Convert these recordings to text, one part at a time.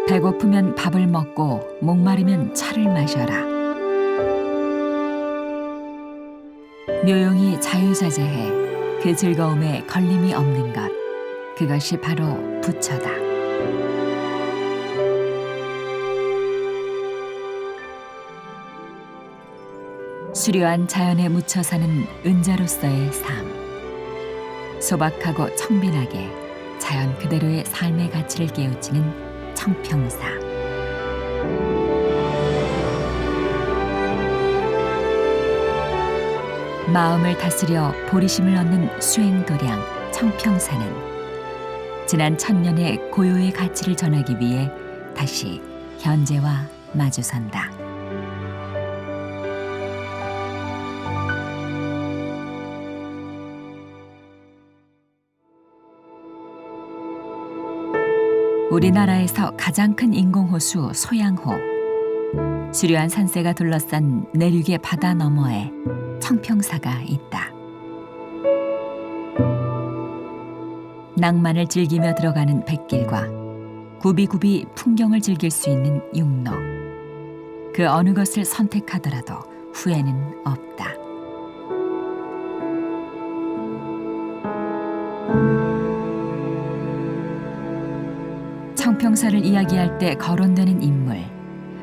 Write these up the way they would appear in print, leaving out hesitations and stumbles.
배고프면 밥을 먹고 목마르면 차를 마셔라. 묘용이 자유자재해 그 즐거움에 걸림이 없는 것, 그것이 바로 부처다. 수려한 자연에 묻혀 사는 은자로서의 삶. 소박하고 청빈하게 자연 그대로의 삶의 가치를 깨우치는 청평사. 마음을 다스려 보리심을 얻는 수행도량 청평사는 지난 1000년의 고요의 가치를 전하기 위해 다시 현재와 마주선다. 우리나라에서 가장 큰 인공호수 소양호. 수려한 산세가 둘러싼 내륙의 바다 너머에 청평사가 있다. 낭만을 즐기며 들어가는 백길과 굽이굽이 풍경을 즐길 수 있는 육로. 그 어느 것을 선택하더라도 후회는 없다. 청평사를 이야기할 때 거론되는 인물,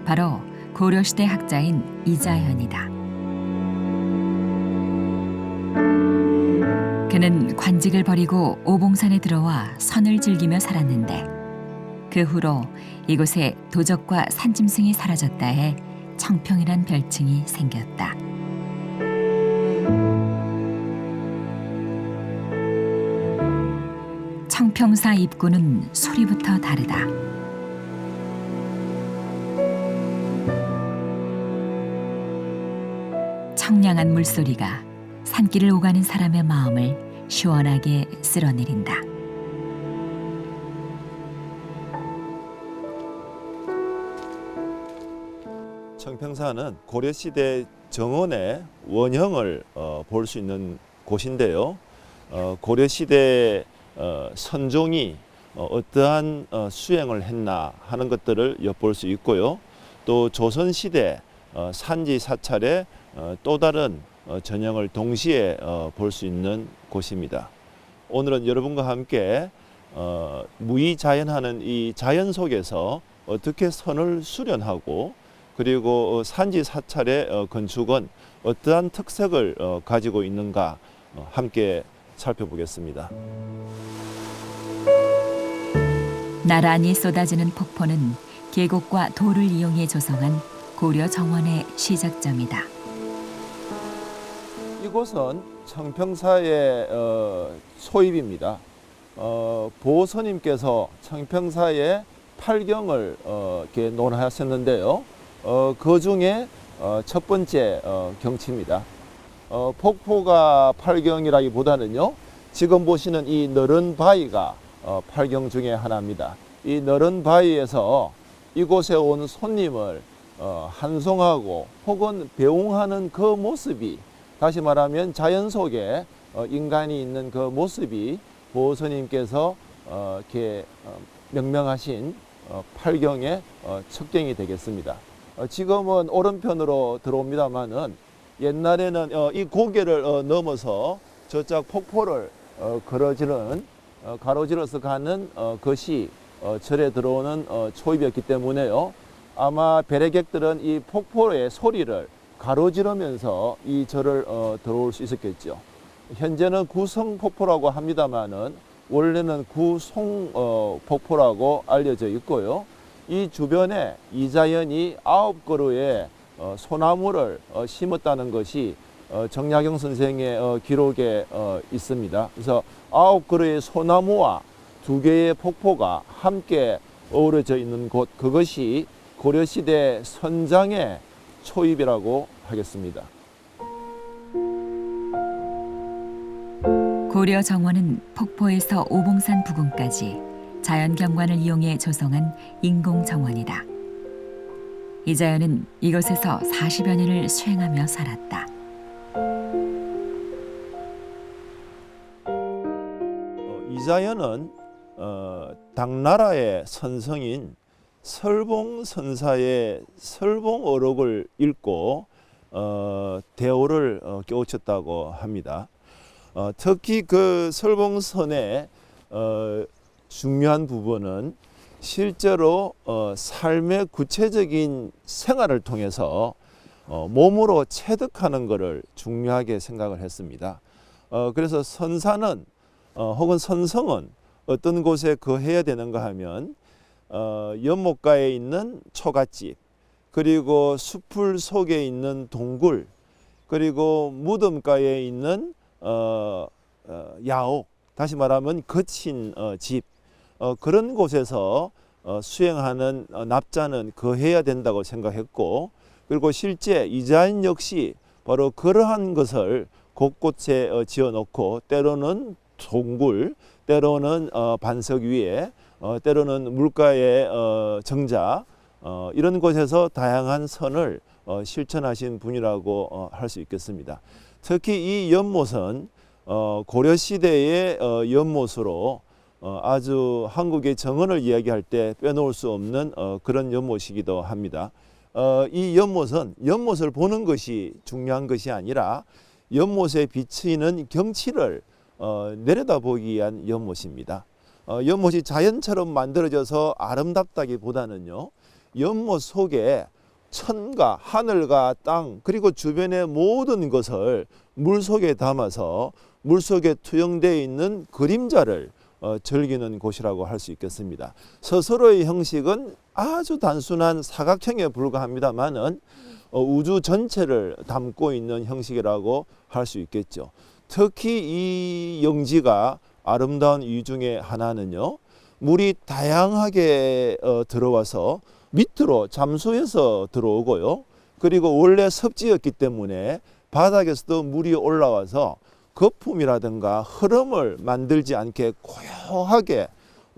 바로 고려시대 학자인 이자현이다. 그는 관직을 버리고 오봉산에 들어와 선을 즐기며 살았는데 그 후로 이곳에 도적과 산짐승이 사라졌다 해 청평이란 별칭이 생겼다. 청평사 입구는 소리부터 다르다. 청량한 물소리가 산길을 오가는 사람의 마음을 시원하게 쓸어내린다. 청평사는 고려시대 정원의 원형을 볼 수 있는 곳인데요. 고려시대 선종이 어떠한 수행을 했나 하는 것들을 엿볼 수 있고요. 또 조선시대 산지 사찰의 또 다른 전형을 동시에 볼 수 있는 곳입니다. 오늘은 여러분과 함께 무의자연하는 이 자연 속에서 어떻게 선을 수련하고 그리고 산지 사찰의 건축은 어떠한 특색을 가지고 있는가 함께 살펴보겠습니다. 나란히 쏟아지는 폭포는 계곡과 돌을 이용해 조성한 고려 정원의 시작점이다. 이곳은 청평사의 소입입니다. 보호스님께서 청평사의 팔경을 이렇게 논하셨는데요. 그 중에 첫 번째 경치입니다. 폭포가 팔경이라기보다는요, 지금 보시는 이 너른 바위가 팔경 중에 하나입니다. 이 너른 바위에서 이곳에 온 손님을 환송하고 혹은 배웅하는 그 모습이, 다시 말하면 자연 속에 인간이 있는 그 모습이 보호스님께서 이렇게 명명하신 팔경의 척경이 되겠습니다. 지금은 오른편으로 들어옵니다만은 옛날에는 이 고개를 넘어서 저쪽 폭포를 가로질러서 가는 것이 절에 들어오는 초입이었기 때문에요. 아마 배례객들은 이 폭포의 소리를 가로지르면서 이 절을 들어올 수 있었겠죠. 현재는 구성폭포라고 합니다만은 원래는 구송폭포라고 알려져 있고요. 이 주변에 이자연이 9그루의 소나무를 심었다는 것이 정약용 선생의 기록에 있습니다. 그래서 9그루의 소나무와 2개의 폭포가 함께 어우러져 있는 곳, 그것이 고려시대 선장의 초입이라고 하겠습니다. 고려 정원은 폭포에서 오봉산 부근까지 자연경관을 이용해 조성한 인공정원이다. 이자연은 이곳에서 40여 년을 수행하며 살았다. 이자연은 당나라의 선성인 설봉선사의 설봉어록을 읽고 대오를 깨우쳤다고 합니다. 특히 그 설봉선의 중요한 부분은 실제로 삶의 구체적인 생활을 통해서 몸으로 체득하는 것을 중요하게 생각을 했습니다. 그래서 선사는 혹은 선성은 어떤 곳에 거해야 되는가 하면 연못가에 있는 초가집, 그리고 숲을 속에 있는 동굴, 그리고 무덤가에 있는 야옥, 다시 말하면 거친 집, 그런 곳에서 수행하는 납자는 거해야 된다고 생각했고, 그리고 실제 이자연 역시 바로 그러한 것을 곳곳에 지어놓고 때로는 동굴, 때로는 반석 위에, 때로는 물가의 정자, 이런 곳에서 다양한 선을 실천하신 분이라고 할 수 있겠습니다. 특히 이 연못은 고려시대의 연못으로 아주 한국의 정원을 이야기할 때 빼놓을 수 없는 그런 연못이기도 합니다. 이 연못을 보는 것이 중요한 것이 아니라 연못에 비치는 경치를 내려다보기 위한 연못입니다. 연못이 자연처럼 만들어져서 아름답다기보다는요, 연못 속에 천과 하늘과 땅, 그리고 주변의 모든 것을 물속에 담아서 물속에 투영되어 있는 그림자를 즐기는 곳이라고 할 수 있겠습니다. 스스로의 형식은 아주 단순한 사각형에 불과합니다만은 우주 전체를 담고 있는 형식이라고 할 수 있겠죠. 특히 이 영지가 아름다운 이유 중에 하나는요, 물이 다양하게 들어와서 밑으로 잠수해서 들어오고요, 그리고 원래 섭지였기 때문에 바닥에서도 물이 올라와서 거품이라든가 흐름을 만들지 않게 고요하게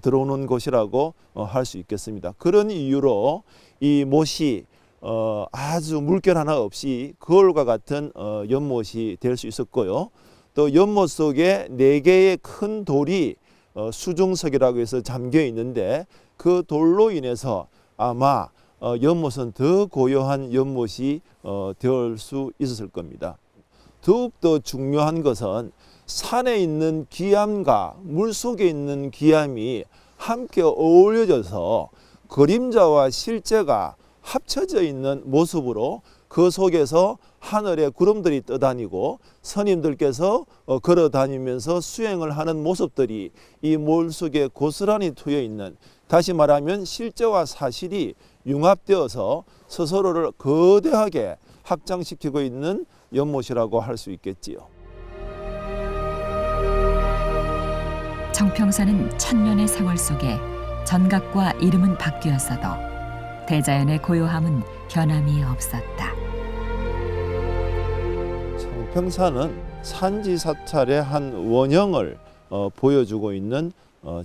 들어오는 곳이라고 할 수 있겠습니다. 그런 이유로 이 못이 아주 물결 하나 없이 거울과 같은 연못이 될 수 있었고요. 또 연못 속에 4개의 큰 돌이 수중석이라고 해서 잠겨 있는데, 그 돌로 인해서 아마 연못은 더 고요한 연못이 될 수 있었을 겁니다. 더욱더 중요한 것은 산에 있는 기암과 물속에 있는 기암이 함께 어우러져서 그림자와 실제가 합쳐져 있는 모습으로 그 속에서 하늘에 구름들이 떠다니고 스님들께서 걸어 다니면서 수행을 하는 모습들이 이 물 속에 고스란히 트여 있는, 다시 말하면 실제와 사실이 융합되어서 스스로를 거대하게 확장시키고 있는 연못이라고 할 수 있겠지요. 청평사는 천년의 세월 속에 전각과 이름은 바뀌었어도 대자연의 고요함은 변함이 없었다. 청평사는 산지 사찰의 한 원형을 보여주고 있는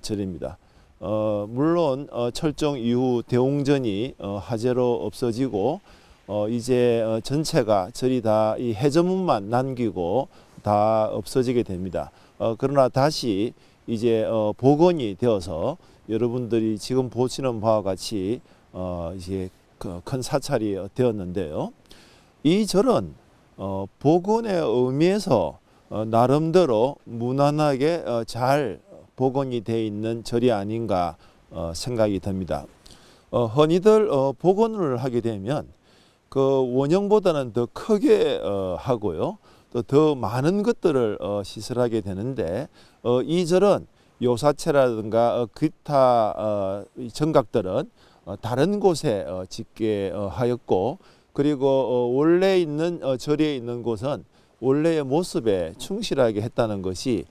절입니다. 물론 철종 이후 대웅전이 화재로 없어지고 이제 전체가 절이 다 이 해저문만 남기고 다 없어지게 됩니다. 그러나 다시 이제 복원이 되어서 여러분들이 지금 보시는 바와 같이 이제 큰 사찰이 되었는데요. 이 절은 복원의 의미에서 나름대로 무난하게 잘 복원이 되어 있는 절이 아닌가 생각이 듭니다. 흔히들 복원을 하게 되면 그 원형보다는 더 크게 하고요, 또 더 많은 것들을 시설하게 되는데, 이 절은 요사체라든가 기타 정각들은 다른 곳에 짓게 하였고, 그리고 원래 있는 절에 있는 곳은 원래의 모습에 충실하게 했다는 것이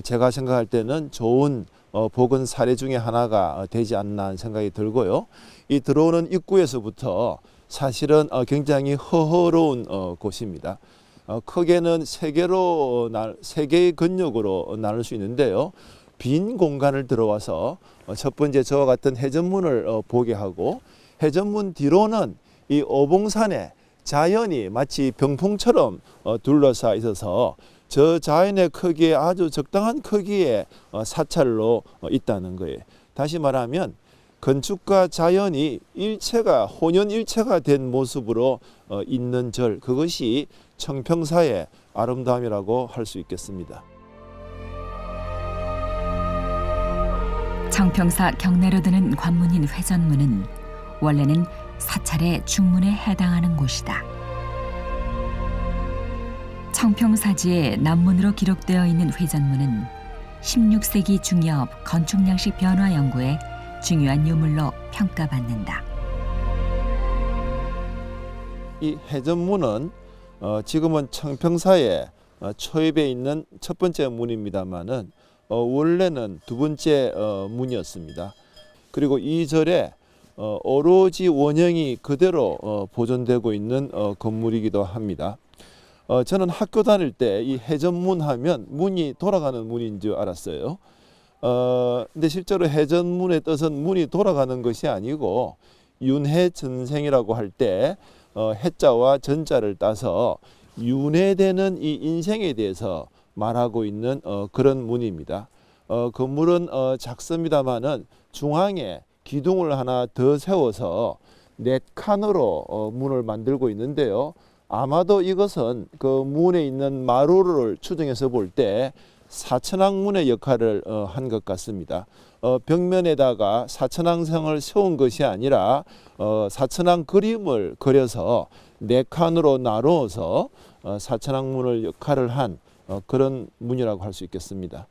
제가 생각할 때는 좋은 복원 사례 중에 하나가 되지 않나 하는 생각이 들고요. 이 들어오는 입구에서부터 사실은 굉장히 허허로운 곳입니다. 크게는 세 개의 근역으로 나눌 수 있는데요. 빈 공간을 들어와서 첫 번째 저와 같은 해전문을 보게 하고, 해전문 뒤로는 이 오봉산에 자연이 마치 병풍처럼 둘러싸 있어서 저 자연의 크기에 아주 적당한 크기의 사찰로 있다는 거예요. 다시 말하면 건축과 자연이 일체가 혼연일체가 된 모습으로 있는 절, 그것이 청평사의 아름다움이라고 할 수 있겠습니다. 청평사 경내로 드는 관문인 회전문은 원래는 사찰의 중문에 해당하는 곳이다. 청평사지의 남문으로 기록되어 있는 회전문은 16세기 중엽 건축양식 변화 연구의 중요한 유물로 평가받는다. 이 회전문은 지금은 청평사의 초입에 있는 첫 번째 문입니다만은 원래는 두 번째 문이었습니다. 그리고 이 절에 오로지 원형이 그대로 보존되고 있는 건물이기도 합니다. 저는 학교 다닐 때 이 회전문 하면 문이 돌아가는 문인 줄 알았어요. 근데 실제로 회전문의 뜻은 문이 돌아가는 것이 아니고 윤회전생이라고 할 때 해자와 전자를 따서 윤회되는 이 인생에 대해서 말하고 있는 그런 문입니다. 건물은 작습니다마는 중앙에 기둥을 하나 더 세워서 4칸으로 문을 만들고 있는데요. 아마도 이것은 그 문에 있는 마루를 추정해서 볼 때 사천왕문의 역할을 한 것 같습니다. 벽면에다가 사천왕성을 세운 것이 아니라 사천왕 그림을 그려서 4칸으로 나누어서 사천왕문을 역할을 한 그런 문이라고 할 수 있겠습니다.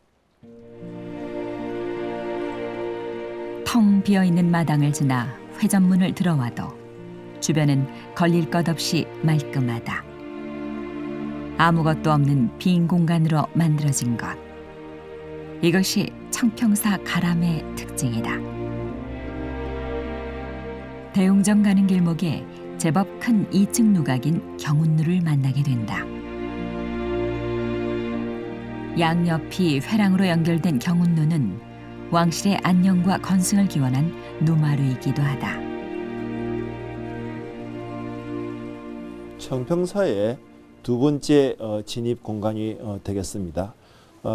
텅 비어있는 마당을 지나 회전문을 들어와도 주변은 걸릴 것 없이 말끔하다. 아무것도 없는 빈 공간으로 만들어진 것. 이것이 청평사 가람의 특징이다. 대웅정 가는 길목에 제법 큰 2층 누각인 경운루를 만나게 된다. 양옆이 회랑으로 연결된 경운루는 왕실의 안녕과 건승을 기원한 누마루이기도 하다. 청평사의 두 번째 진입 공간이 되겠습니다.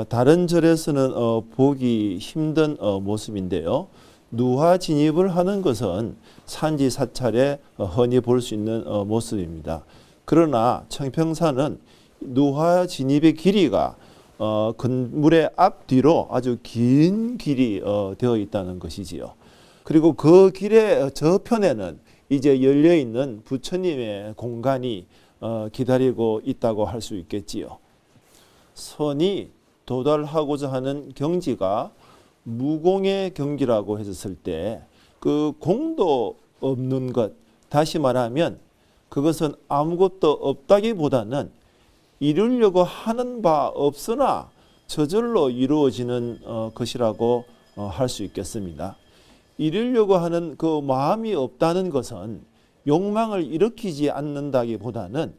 다른 절에서는 보기 힘든 모습인데요. 누화 진입을 하는 것은 산지 사찰에 흔히 볼 수 있는 모습입니다. 그러나 청평사는 누화 진입의 길이가 건물의 앞뒤로 아주 긴 길이 되어 있다는 것이지요. 그리고 그 길의 저편에는 이제 열려 있는 부처님의 공간이 기다리고 있다고 할 수 있겠지요. 선이 도달하고자 하는 경지가 무공의 경지라고 했을 때 그 공도 없는 것, 다시 말하면 그것은 아무것도 없다기보다는 이루려고 하는 바 없으나 저절로 이루어지는 것이라고 할 수 있겠습니다. 이루려고 하는 그 마음이 없다는 것은 욕망을 일으키지 않는다기보다는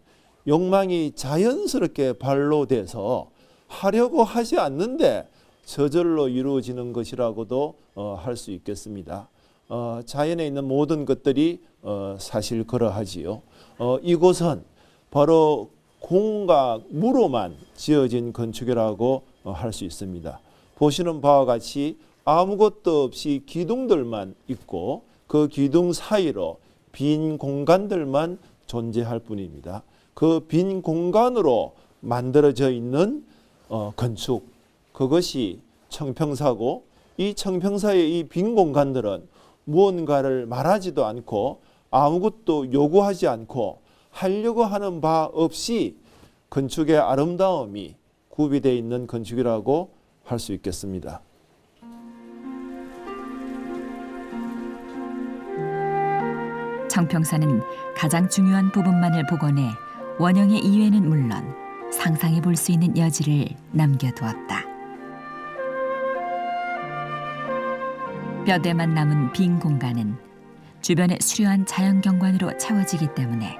욕망이 자연스럽게 발로돼서 하려고 하지 않는데 저절로 이루어지는 것이라고도 할 수 있겠습니다. 자연에 있는 모든 것들이 사실 그러하지요. 이곳은 바로 공과 무로만 지어진 건축이라고 할 수 있습니다. 보시는 바와 같이 아무것도 없이 기둥들만 있고 그 기둥 사이로 빈 공간들만 존재할 뿐입니다. 그 빈 공간으로 만들어져 있는 건축, 그것이 청평사고, 이 청평사의 이 빈 공간들은 무언가를 말하지도 않고 아무것도 요구하지 않고 하려고 하는 바 없이 건축의 아름다움이 구비되어 있는 건축이라고 할 수 있겠습니다. 청평사는 가장 중요한 부분만을 복원해 원형의 이외는 물론 상상해 볼 수 있는 여지를 남겨두었다. 뼈대만 남은 빈 공간은 주변의 수려한 자연경관으로 채워지기 때문에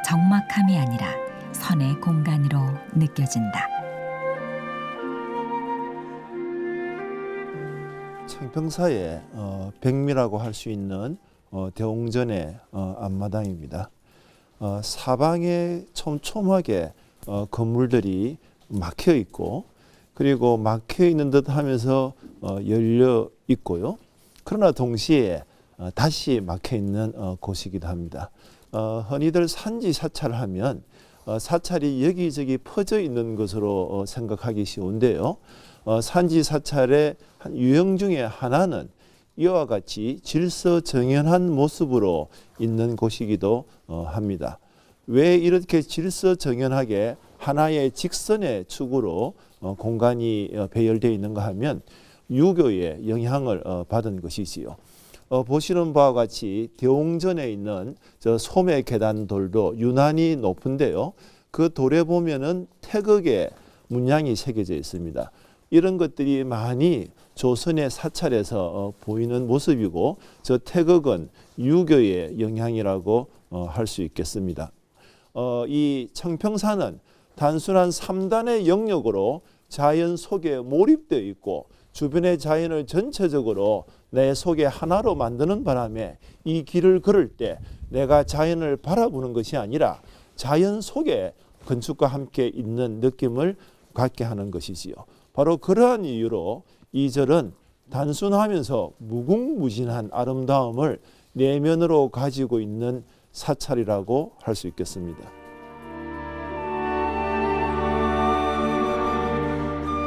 적막함이 아니라 선의 공간으로 느껴진다. 청평사의 백미라고 할 수 있는 대웅전의 앞마당입니다. 사방에 촘촘하게 건물들이 막혀 있고 그리고 막혀 있는 듯 하면서 열려 있고요. 그러나 동시에 다시 막혀 있는 곳이기도 합니다. 흔히들 산지 사찰하면 사찰이 여기저기 퍼져 있는 것으로 생각하기 쉬운데요. 산지 사찰의 한 유형 중에 하나는 이와 같이 질서정연한 모습으로 있는 곳이기도 합니다. 왜 이렇게 질서정연하게 하나의 직선의 축으로 공간이 배열되어 있는가 하면 유교의 영향을 받은 것이지요. 보시는 바와 같이 대웅전에 있는 저 소매 계단돌도 유난히 높은데요. 그 돌에 보면은 태극의 문양이 새겨져 있습니다. 이런 것들이 많이 조선의 사찰에서 보이는 모습이고 저 태극은 유교의 영향이라고 할 수 있겠습니다. 이 청평산은 단순한 3단의 영역으로 자연 속에 몰입되어 있고 주변의 자연을 전체적으로 내 속에 하나로 만드는 바람에 이 길을 걸을 때 내가 자연을 바라보는 것이 아니라 자연 속에 건축과 함께 있는 느낌을 갖게 하는 것이지요. 바로 그러한 이유로 이 절은 단순하면서 무궁무진한 아름다움을 내면으로 가지고 있는 사찰이라고 할 수 있겠습니다.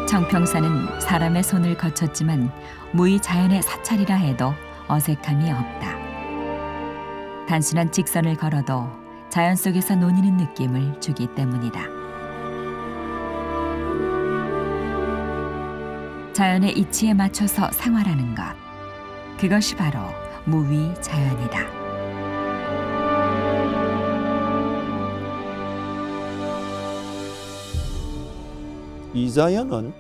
청평산은 사람의 손을 거쳤지만 무의 자연의 사찰이라 해도 어색함이 없다. 단순한 직선을 걸어도 자연 속에서 논이는 느낌을 주기 때문이다. 자연의 이치에 맞춰서 생활하는 것, 그것이 바로 무의 자연이다. 이자연은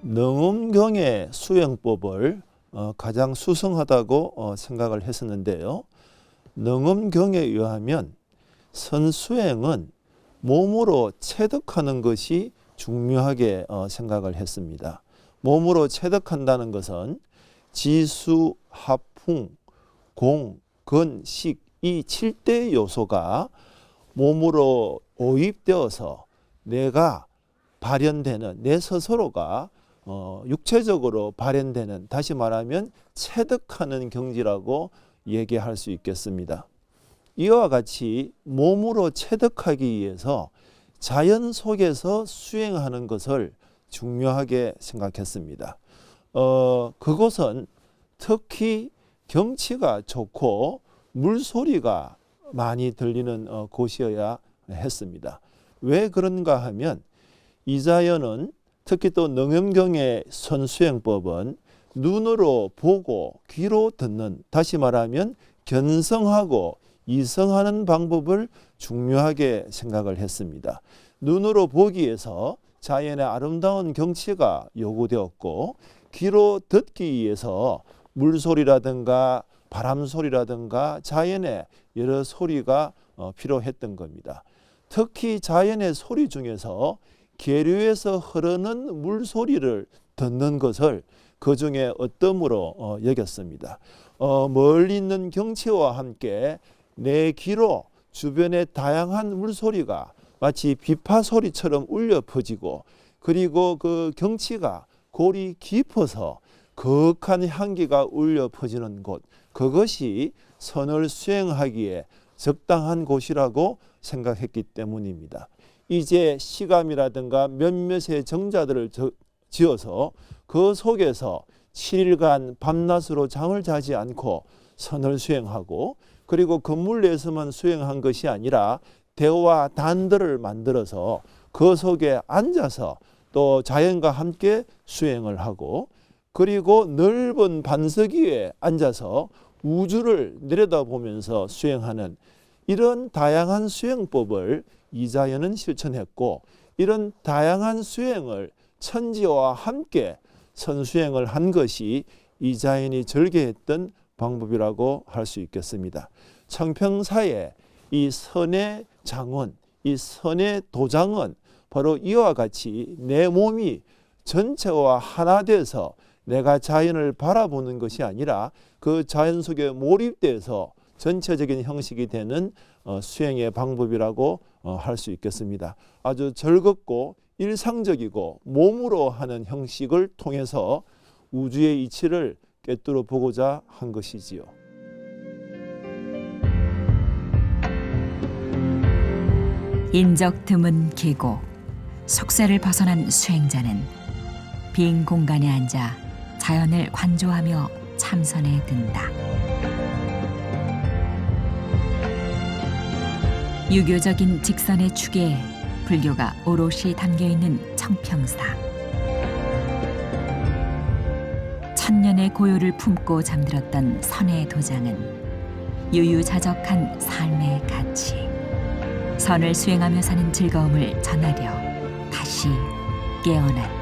능음경의 수행법을 가장 수성하다고 생각을 했었는데요. 능음경에 의하면 선수행은 몸으로 체득하는 것이 중요하게 생각을 했습니다. 몸으로 체득한다는 것은 지수, 합풍, 공, 근, 식 이 7대 요소가 몸으로 오입되어서 내가 발현되는 내 스스로가 육체적으로 발현되는 다시 말하면 체득하는 경지라고 얘기할 수 있겠습니다. 이와 같이 몸으로 체득하기 위해서 자연 속에서 수행하는 것을 중요하게 생각했습니다. 그곳은 특히 경치가 좋고 물소리가 많이 들리는 곳이어야 했습니다. 왜 그런가 하면 이자연은 특히 또 능엄경의 선수행법은 눈으로 보고 귀로 듣는 다시 말하면 견성하고 이성하는 방법을 중요하게 생각을 했습니다. 눈으로 보기 위해서 자연의 아름다운 경치가 요구되었고 귀로 듣기 위해서 물소리라든가 바람소리라든가 자연의 여러 소리가 필요했던 겁니다. 특히 자연의 소리 중에서 계류에서 흐르는 물소리를 듣는 것을 그 중에 어떠므로 여겼습니다. 멀리 있는 경치와 함께 내 귀로 주변의 다양한 물소리가 마치 비파 소리처럼 울려 퍼지고 그리고 그 경치가 골이 깊어서 거룩한 향기가 울려 퍼지는 곳, 그것이 선을 수행하기에 적당한 곳이라고 생각했기 때문입니다. 이제 시감이라든가 몇몇의 정자들을 지어서 그 속에서 7일간 밤낮으로 잠을 자지 않고 선을 수행하고 그리고 건물 내에서만 수행한 것이 아니라 대와 단들을 만들어서 그 속에 앉아서 또 자연과 함께 수행을 하고 그리고 넓은 반석 위에 앉아서 우주를 내려다보면서 수행하는 이런 다양한 수행법을 이자연은 실천했고 이런 다양한 수행을 천지와 함께 선수행을 한 것이 이자연이 절개했던 방법이라고 할 수 있겠습니다. 청평사의 이 선의 장원, 이 선의 도장은 바로 이와 같이 내 몸이 전체와 하나 돼서 내가 자연을 바라보는 것이 아니라 그 자연 속에 몰입돼서 전체적인 형식이 되는 수행의 방법이라고 할 수 있겠습니다. 아주 즐겁고 일상적이고 몸으로 하는 형식을 통해서 우주의 이치를 꿰뚫어 보고자 한 것이지요. 인적 드문 계곡, 속세를 벗어난 수행자는 빈 공간에 앉아 자연을 관조하며 참선에 든다. 유교적인 직선의 축에 불교가 오롯이 담겨있는 청평사. 천년의 고요를 품고 잠들었던 선의 도장은 유유자적한 삶의 가치, 선을 수행하며 사는 즐거움을 전하려 다시 깨어났다.